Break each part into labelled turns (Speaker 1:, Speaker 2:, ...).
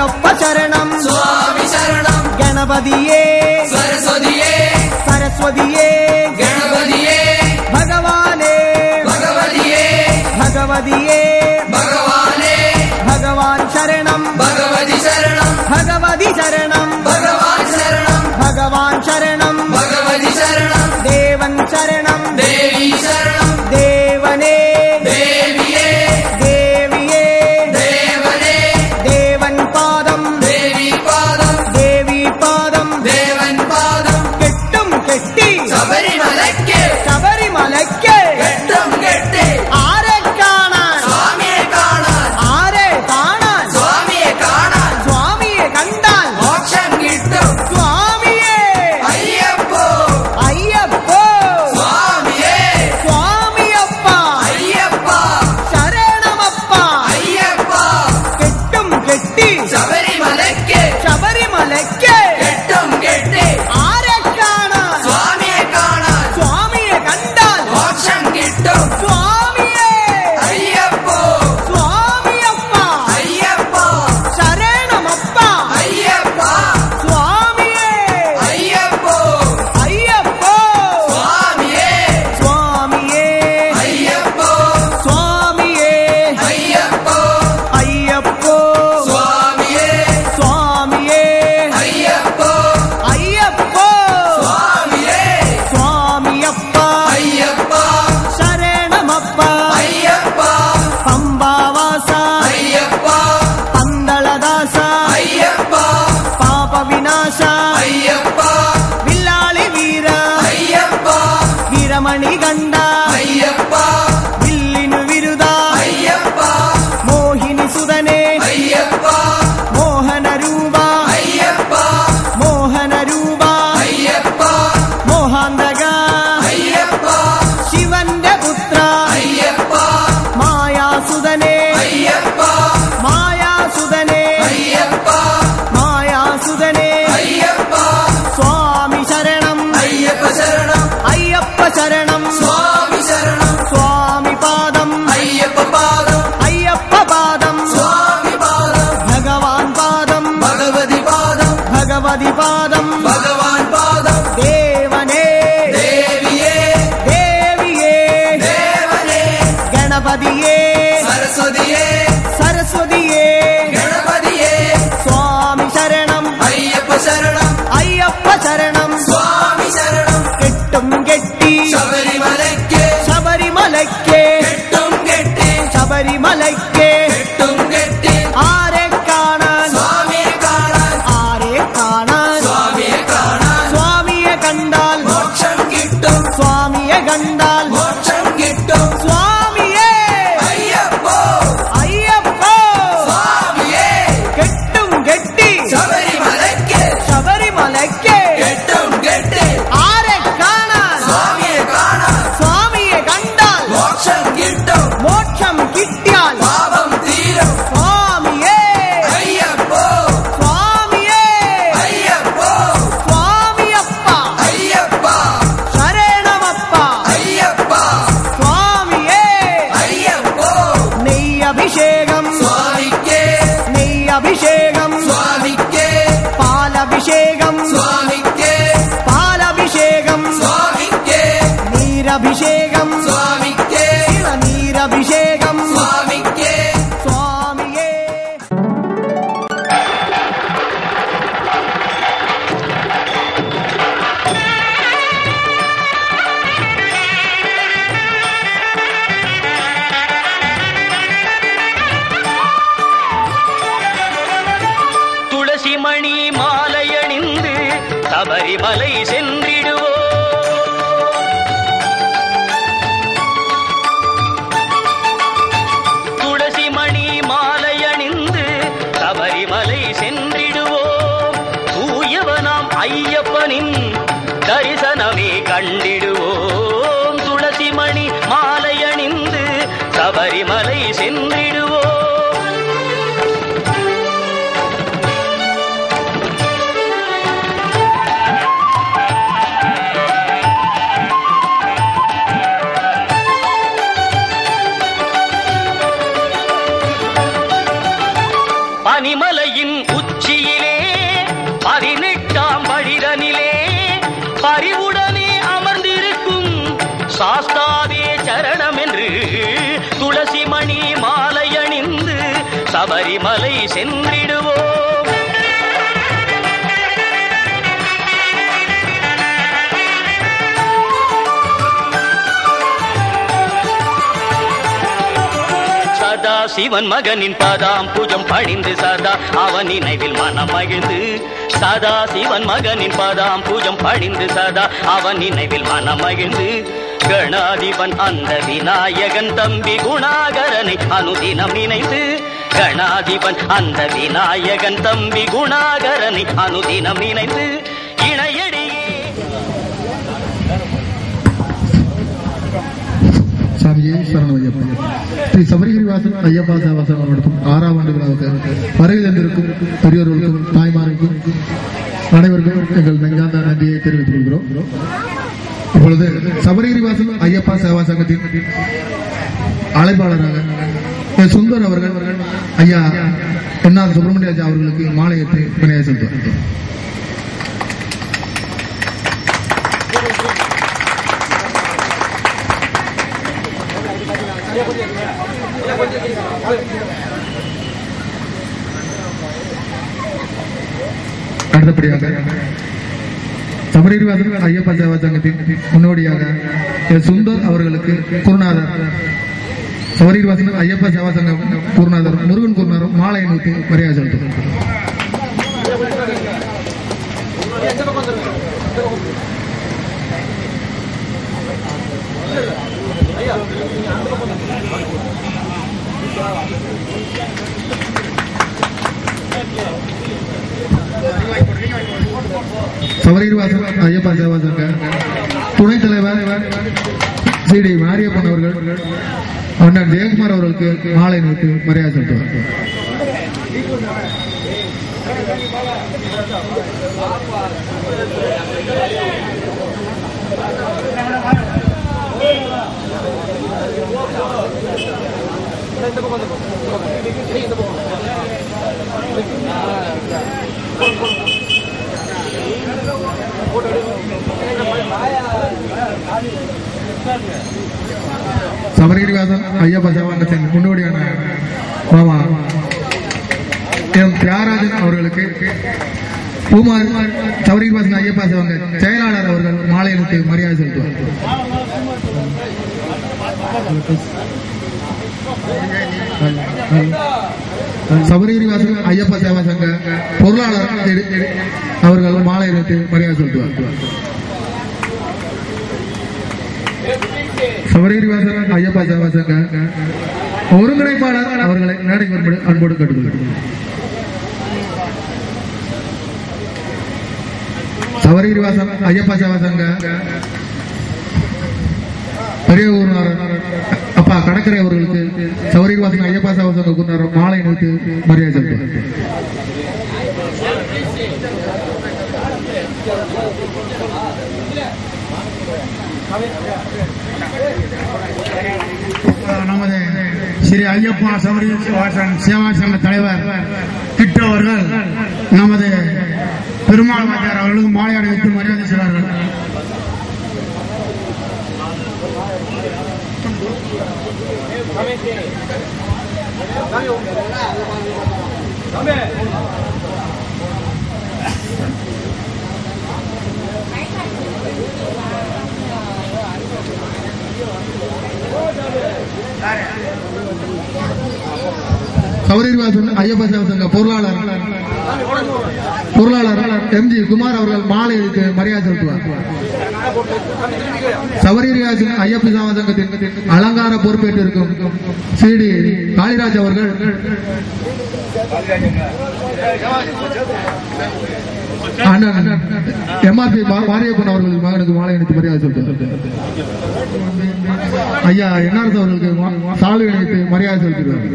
Speaker 1: അയ്യപ്പ ശരണം
Speaker 2: സ്വാമി ശരണം
Speaker 1: ഗണപതിയേ
Speaker 2: സരസ്വതിയേ
Speaker 1: സരസ്വതിയേ
Speaker 2: ഗണപതിയേ
Speaker 1: ഭഗവാനേ
Speaker 2: ഭഗവതിയേ
Speaker 1: ഭഗവതിയേ
Speaker 2: ഭഗവാനേ
Speaker 1: ഭഗവാൻ ശരണം
Speaker 2: ഭഗവതി ശരണം
Speaker 1: ഭഗവതി ശരണം
Speaker 2: ഭഗവാൻ ശരണം
Speaker 1: ഭഗവാൻ ശരണം
Speaker 2: ഭഗവതി ശരണം
Speaker 1: ദേവൻ ശരണം
Speaker 2: ദേവി ശരണം
Speaker 1: ദേവനേ
Speaker 2: ദേവിയേ
Speaker 1: ദേവിയേ
Speaker 2: ദേവനേ
Speaker 1: ദേവൻ പാദം
Speaker 2: ദേവി പാദം
Speaker 1: ദേവി പാദം
Speaker 2: ദേവൻ പാദം
Speaker 1: കെട്ടും കെട്ടി
Speaker 2: ശബരിമലയ്ക്ക്
Speaker 1: ശബരിമലയ്ക്ക്
Speaker 2: കെട്ടും കെട്ടി
Speaker 1: ആരെ കാണാൻ
Speaker 2: സ്വാമിയെ കാണാൻ
Speaker 1: ആരെ കാണാൻ
Speaker 2: സ്വാമിയെ കാണാൻ
Speaker 1: സ്വാമിയെ കണ്ടാൽ
Speaker 2: മോക്ഷം കിട്ടും
Speaker 1: സ്വാമിയേ
Speaker 2: അയ്യപ്പോ
Speaker 1: അയ്യപ്പോ
Speaker 2: സ്വാമിയേ
Speaker 1: സ്വാമിയപ്പ
Speaker 2: അയ്യപ്പ
Speaker 1: ശരണമപ്പ
Speaker 2: അയ്യപ്പ
Speaker 1: കെട്ടും കെട്ടി
Speaker 2: ശബരിമലയ്ക്ക്
Speaker 1: ശബരിമലയ്ക്ക്
Speaker 2: കെട്ടും കെട്ടി
Speaker 1: ആരെ കാണാൻ
Speaker 2: സ്വാമിയെ കാണാൻ
Speaker 1: സ്വാമിയെ കണ്ടാൽ
Speaker 2: മോക്ഷം കിട്ടും
Speaker 1: സ്വാമിയേ
Speaker 2: അയ്യപ്പോ
Speaker 1: സ്വാമിയപ്പ
Speaker 2: അയ്യപ്പ
Speaker 1: ശരണമപ്പ
Speaker 2: അയ്യപ്പ
Speaker 1: സ്വാമിയേ
Speaker 2: അയ്യപ്പോ
Speaker 1: അയ്യപ്പോ
Speaker 2: സ്വാമിയേ
Speaker 1: സ്വാമിയേ
Speaker 2: അയ്യപ്പോ
Speaker 1: സ്വാമിയേ
Speaker 2: അയ്യപ്പോ
Speaker 1: അയ്യപ്പോ
Speaker 2: സ്വാമിയേ
Speaker 1: സ്വാമിയേ
Speaker 2: അയ്യപ്പോ
Speaker 1: അയ്യപ്പോ
Speaker 2: സ്വാമിയേ
Speaker 1: സ്വാമിയപ്പ
Speaker 2: അയ്യപ്പ
Speaker 1: ശരണമപ്പ
Speaker 2: അയ്യപ്പ
Speaker 1: പമ്പാവാസ
Speaker 2: അയ്യപ്പ
Speaker 1: പന്തളദാസ
Speaker 2: അയ്യപ്പ
Speaker 1: പാപവിനാശ
Speaker 2: അയ്യപ്പ
Speaker 1: വില്ലാളി വീര
Speaker 2: അയ്യപ്പ
Speaker 1: വീരമണി കണ്ട
Speaker 2: അയ്യപ്പ
Speaker 1: വില്ലിനു വിരുദ
Speaker 2: അയ്യപ്പ
Speaker 1: മോഹിനി സുതനെ
Speaker 2: അയ്യപ്പ
Speaker 1: മോഹനരൂപ
Speaker 2: അയ്യപ്പ
Speaker 1: മോഹനരൂപ
Speaker 2: അയ്യപ്പ
Speaker 1: മോഹാന്തക
Speaker 2: അയ്യപ്പ
Speaker 1: ശിവന്റെ പുത്ര
Speaker 2: അയ്യപ്പ
Speaker 1: മായാസുതനെ
Speaker 2: അയ്യപ്പ
Speaker 1: മായാസുതനെ
Speaker 2: അയ്യപ്പ
Speaker 1: മായാസുതനെ
Speaker 2: അയ്യപ്പ
Speaker 1: സ്വാമി ശരണം
Speaker 2: അയ്യപ്പ ശരണം
Speaker 1: അയ്യപ്പ ശരണം
Speaker 2: സ്വാമി
Speaker 3: சாஸ்தாவே சரணம் என்று துளசி மணி மாலை அணிந்து சபரிமலை சென்றிடுவோம். சதா சிவன் மகனின் பாதாம் பூஜம் பணிந்து சதா அவன் நினைவில் மனம் மகிழ்ந்து சதா சிவன் மகனின் பாதாம் பூஜம் பணிந்து சதா அவன் நினைவில் மனம் மகிழ்ந்து கணாதிபன் அந்த விநாயகன் தம்பி குணாகரனை அனுதினம் நினைந்து கணாதிபன் அந்த விநாயகன் தம்பி குணாகரனை அனுதினம் நினைந்து இணையடியே
Speaker 4: சாமியே சரணம் ஐயப்பா. ஸ்ரீ சபரிகிரிவாசன் ஐயப்பா சேவாசனம் நடத்தும் 6ஆம் ஆண்டு விழாவுக்கு வருகை தந்திருக்கும் பெரியோர்களுக்கும் தாய்மாருக்கும் அனைவருக்கும் எங்கள் நெஞ்சார்ந்த நன்றியை தெரிவித்துக் கொள்கிறோம். இப்பொழுது சபரிகிரிவாசன் ஐயப்பா சேவா சங்கத்தின் அழைப்பாளராக சுந்தர் அவர்கள் ஐயா என்ஆர் சுப்பிரமணியாஜா அவர்களுக்கு மாலையிட்டு வினையை செலுத்துவார். அடுத்தபடியாக சபரிகிரிவாசன் ஐயப்பா சேவா சங்கத்தின் முன்னோடியாக சுந்தர் அவர்களுக்கு குருநாதர் சபரிகிரிவாசன் ஐயப்பா சேவா சங்கம் குருநாதர் முருகன் குருநாதர் மாலை அணிவித்து மரியாதை செலுத்தும். சபரிகிரிவாசன் ஐயப்பா சேவா சங்க துணைத் தலைவர் சிடி மாரியப்பன் அவர்கள் அண்ணன் ஜெயக்குமார் அவர்களுக்கு மாலை அணிவித்து மரியாதை செலுத்துவார். சபரிகிரிவாசன் ஐயப்பா சேவாங்கத்தின் முன்னோடியான மாமா எம் தியாகராஜன் அவர்களுக்கு பூமார் சபரிகிரிவாசன் ஐயப்பா சேவாங்க செயலாளர் அவர்கள் மாலை அணிவித்து மரியாதை செலுத்துவார். சபரிகிரிவாசன் ஐயப்பா சேவா சங்க பொருளாளர் அவர்கள் மாலை அணிவித்து மரியாதை செலுத்துவார். சபரிகிரிவாசன் ஐயப்பா சேவா சங்க ஒருங்கிணைப்பாளர் அவர்களை மேடைக்கு வரும்படி அன்போடு கேட்டுக்கொள்கிறேன். சபரிகிரிவாசன் ஐயப்பா சேவா சங்க பெரிய குருநாதர் அப்பா கடற்கரை அவர்களுக்கு சபரிகிரிவாசன் ஐயப்பா சேவா சங்க குருநாதர் மாலை அணிவித்து மரியாதை செலுத்துவார். நமது ஸ்ரீ ஐயப்பா சபரிகிரிவாசன் சேவா சங்க தலைவர் கிட்டு அவர்கள் நமது பெருமாள் வாத்தியார் அவர்களுக்கு மாலை அணிவித்து மரியாதை செய்வார்கள். சபரிகிரிவாசன் ஐயப்பா சேவா சங்க பொருளாளர் எம்ஜி குமார் அவர்கள் மாலை அணிவித்து மரியாதை செலுத்துவார். சபரிகிரிவாசன் ஐயப்பா சேவா சங்கத்தின் அலங்கார பொறுப்பேற்றிருக்கும் சிடி காளிராஜ் அவர்கள் எம்ஆர்பி மாரியப்பன் அவர்கள் மகனுக்கு மாலை அணிவித்து மரியாதை செலுத்துவார். ஐயா என்ஆர்எஸ் அவர்களுக்கு சாலை அணிவித்து மரியாதை செலுத்துகிறார்.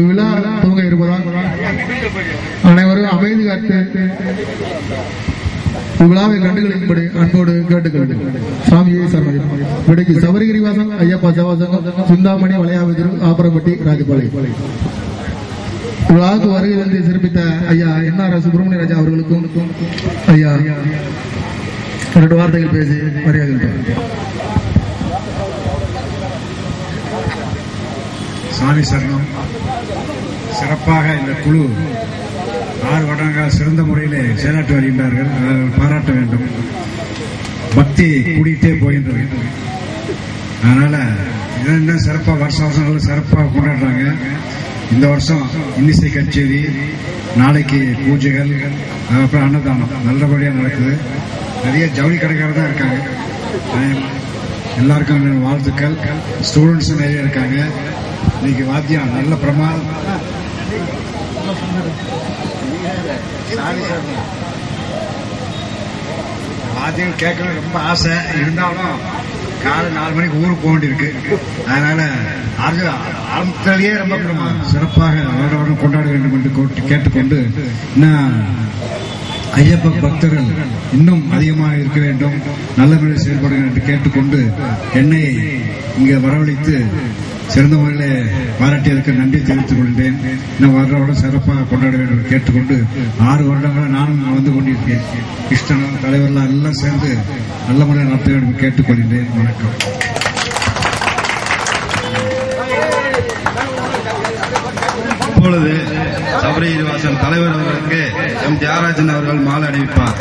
Speaker 4: விழா துவங்க இருப்பதால் அனைவரும் அமைதி காத்து விழாவை கண்டுகளிக்கும்படி அன்போடு கேட்டுக்கொள்கிறேன். சுவாமியே சரணம். விடைக்கு சபரிகிரிவாசன் ஐயப்பா சேவா சங்கம் சிந்தாமணி வளையாவிதிரு ஆப்பரம்பட்டி ராஜபாளையம். விழாவுக்கு வருகை வந்து சிறப்பித்த ஐயா என்ஆர் சுப்பிரமணிய ராஜா அவர்களுக்கும் ஐயா 2 வார்த்தைகள் பேசி மரியாதை.
Speaker 5: சாமி சரணம். சிறப்பாக இந்த குழு 6 வருடங்கள் சிறந்த முறையில் செயலாற்றி வருகின்றார்கள். பாராட்ட வேண்டும். பக்தி கூடிட்டே போகின்றது. அதனால இன்னும் சிறப்பாக வருஷம் சிறப்பாக கொண்டாடுறாங்க. இந்த வருஷம் இன்னிசை கச்சேரி, நாளைக்கு பூஜைகள், அப்புறம் அன்னதானம் நல்லபடியாக நடக்குது. நிறைய ஜவுளி கடைக்காரர் தான் இருக்காங்க. எல்லாருக்கும் வாழ்த்துக்கள். ஸ்டூடெண்ட்ஸும் நிறைய இருக்காங்க. இன்னைக்கு வாத்தியம் நல்ல பிரமாதம். வாத்தியம் கேட்கணும் ரொம்ப ஆசை. இருந்தாலும் காலை 4 மணிக்கு ஊருக்கு போக வேண்டியிருக்கு. அதனால ஆரம்பத்திலேயே ரொம்ப சிறப்பாக வருடம் கொண்டாட வேண்டும் என்று கேட்டுக்கொண்டு, இன்னும் ஐயப்ப பக்தர்கள் இன்னும் அதிகமாக இருக்க வேண்டும், நல்ல முறையில் செயல்பட வேண்டும் என்று கேட்டுக்கொண்டு என்னை இங்கே வரவழைத்து சிறந்த முறையில் பாராட்டியதற்கு நன்றி தெரிவித்துக் கொள்கிறேன். இன்னும் வருடம் சிறப்பாக கொண்டாட வேண்டும் என்று கேட்டுக்கொண்டு 6 வருடங்களாக நானும் வந்து கொண்டிருக்கேன். கிருஷ்ணன் தலைவர்கள் எல்லாம் சேர்ந்து நல்ல முறையில் நடத்த வேண்டும் என்று கேட்டுக்கொள்கிறேன். வணக்கம்.
Speaker 6: இப்பொழுது சபரிவாசன் தலைவர் அவர்களுக்கு எம் தியாகராஜன் அவர்கள் மாலை அணிவிப்பார்.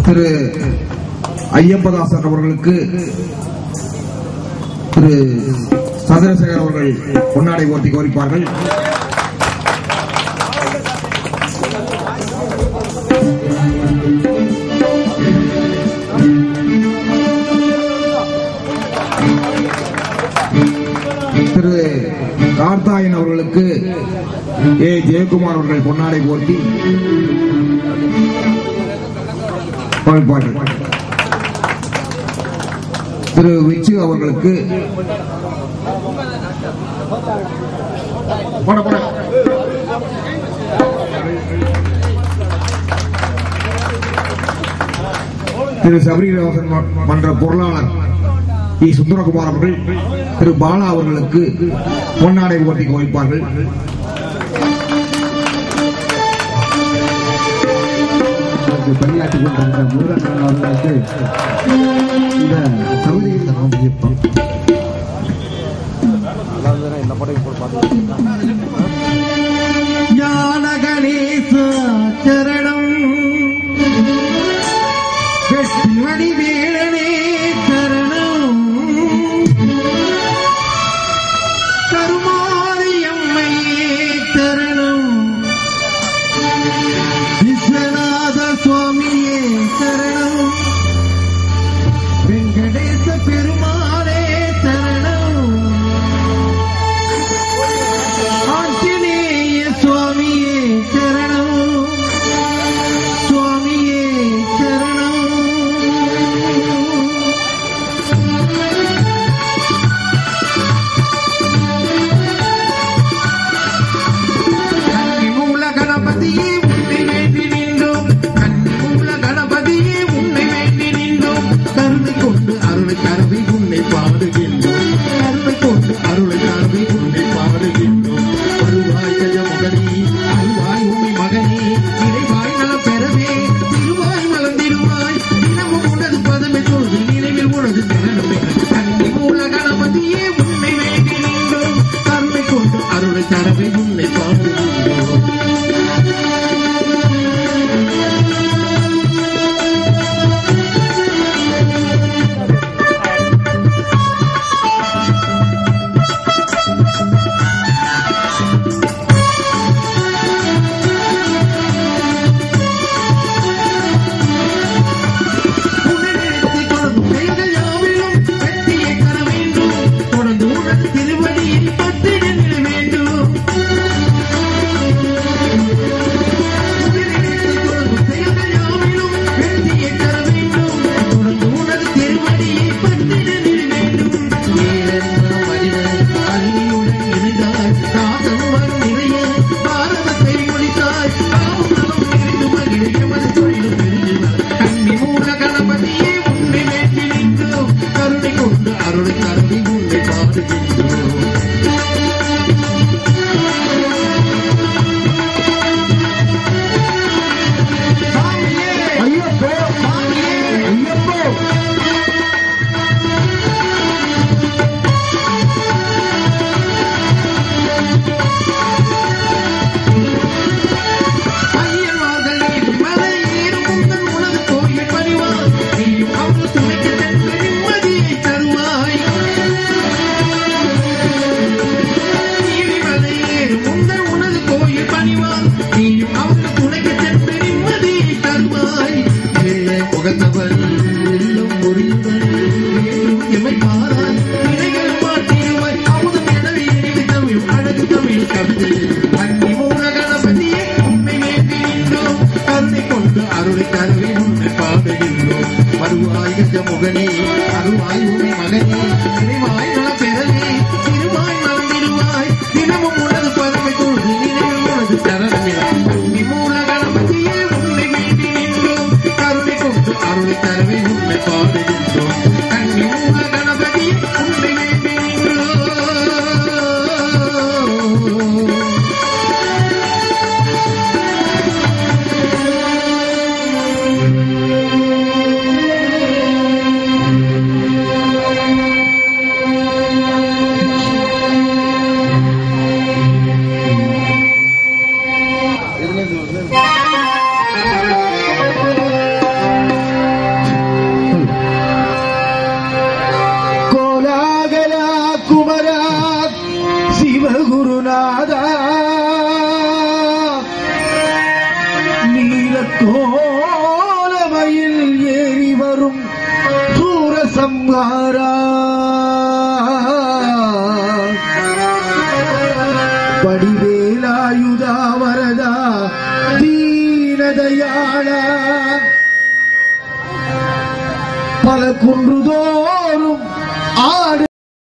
Speaker 7: திரு ஐயப்பதாசன் அவர்களுக்கு திரு சந்திரசேகர் அவர்கள் பொன்னாடை ஓட்டி கோரிப்பார்கள். திரு கார்த்தாயன் அவர்களுக்கு ஏ ஜெயக்குமார் அவர்கள் பொன்னாடை ஓட்டி கோரிப்பார்கள். திரு விச்சு அவர்களுக்கு திரு சபரிவாசன் மன்ற பொருளாளர் இ சுந்தரகுமார் அவர்கள் திரு பாலா அவர்களுக்கு பொன்னாடை ஓட்டி கோரிப்பார்கள். பணியாற்றிக் கொண்டிருந்த முருகன் அவர்களுக்கு இந்த சவுதியில் ஞான கணேச சரணம், வெற்றி வேளனே சரணம், கருமாரியம்மையே சரணம், விஸ்வநாத சுவாமியே சரணம், வெங்கடேச பெருமாளே சரணம்.
Speaker 8: எமது தொழிலும் பெருகினார் கன்னி மூல கணபதியே உன்னை வேண்டி நின்றோம் கருணை கொண்டு அருளை கருணை உன்னை பாடுகின்றோம் முகனே அருவாய் உமை மகனே நிறைவாய் நலம் பெறவே திருவாய் நலம் விடுவாய் தினமும் உனது பறவை கொண்டு நினைவு உனது சரணமே உன்னை மூல கணபதியே உன்னை வேண்டி நின்றோம் கருணை கொண்டு அருளை தரவே உன்னை பாடுகின்றோம் கன்னி மூல கணபதியே உன்னை வேண்டி நின்றோம் சிவகுருநாதா நீலக்கோலமையில் ஏறி வரும் சூரசம்ஹாரா படிவேலாயுதா வரதா தீனதயாளா பல குன்றுதோறும் ஆடு